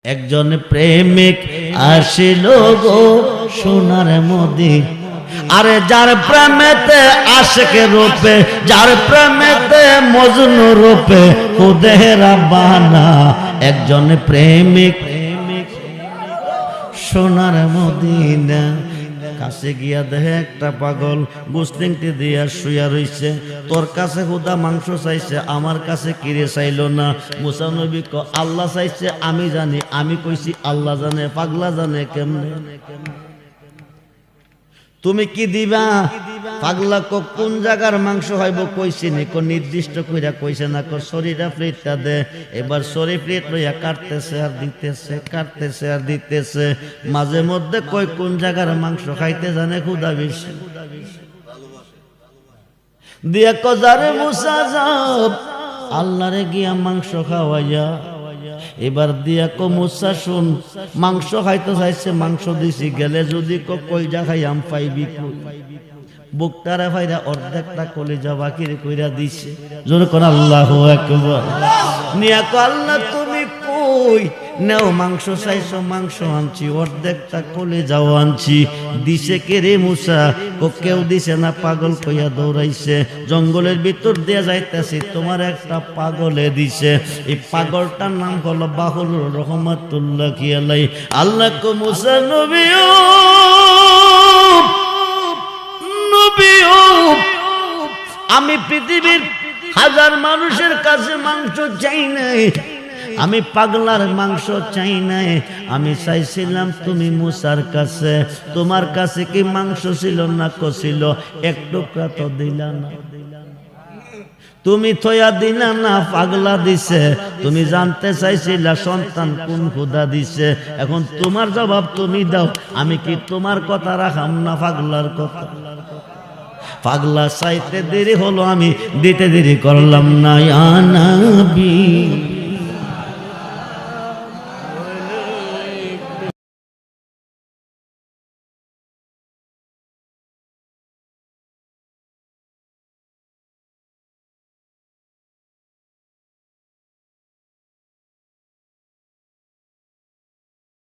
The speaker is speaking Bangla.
একজন প্রেমিক আসিল গো সোনার মদিনা। আরে যার প্রেমেতে আশিক রূপে, যার প্রেমেতে মজনু রূপে খুদে রাব্বানা। একজন প্রেমিক সোনার মদিনা। কাছে গিয়া দেখে একটা পাগল গুসলিংটি দিয়া শুয়া রইছে। তোর কাছে খুদা মাংস চাইছে, আমার কাছে কিরে চাইলো না। মুসা নবী ক আল্লাহ চাইছে আমি জানি, আমি কইছি আল্লাহ জানে। পাগলা জানে কেমনে? তুমি কি দিবা? পাগলা কো কোন জায়গার মাংস হইব কইছি নি, কো নির্দিষ্ট কইরা কইছে না। কো শরীরা প্লেটটা দে। এবার শরীর প্লেট লইয়া কাটতেছে আর দিতেছে, কাটতেছে আর দিতেছে। মাঝে মধ্যে কই কোন জায়গার মাংস খাইতে জানে খুদা বেশি। দিয়া কো যারে মুসা যাব আল্লাহরে গিয়া মাংস খাওয়াইয়া। এবার দিয়া কো মুসা শুন, মাংস খাইতে চাইছে, মাংস দিছি, গেলে যদি কো কইজা খাইয়াম পাইবি কই? বুকটারে ভাইরা অর্ধেকটা কলিজা বাকির কইরা দিছে। জোরে কোন আল্লাহু আকবার। নিয়া কো আল্লাহ তুমি কই? নেও মাংস চাইছো, মাংস আনছি, অর্ধেকটা কলিজাও আনছি। দিছে কে রে মুসা? ও কেউ দিছে না, পাগল কইয়া দৌড়াইছে। জঙ্গলের ভিতর দিয়ে যাইতেছি, তোমার একটা পাগলে দিছে। এই পাগলটার নাম হলো বাহুল রহমাতুল্লাহ আলাইহি। আল্লাহ কো মুসা নবীও আমি পৃথিবীর হাজার মানুষের কাছে মাংস চাই নাই, আমি পাগলার মাংস চাই নাই। আমি চাইছিলাম তুমি মুসার কাছে। তোমার কাছে কি মাংস ছিল না? ছিল, এক টুকরা তো দিলা না। তুমি থয়া দিলা না, পাগলা দিছে। তুমি জানতে চাইছিলা সন্তান কোন খোদা দিছে। এখন তোমার জবাব তুমি দাও। আমি কি তোমার কথা রাখাম না পাগলার কথা? পাগলা চাইতে দেরি হলো, আমি দিতে দেরি করলাম না। ইয়া নবী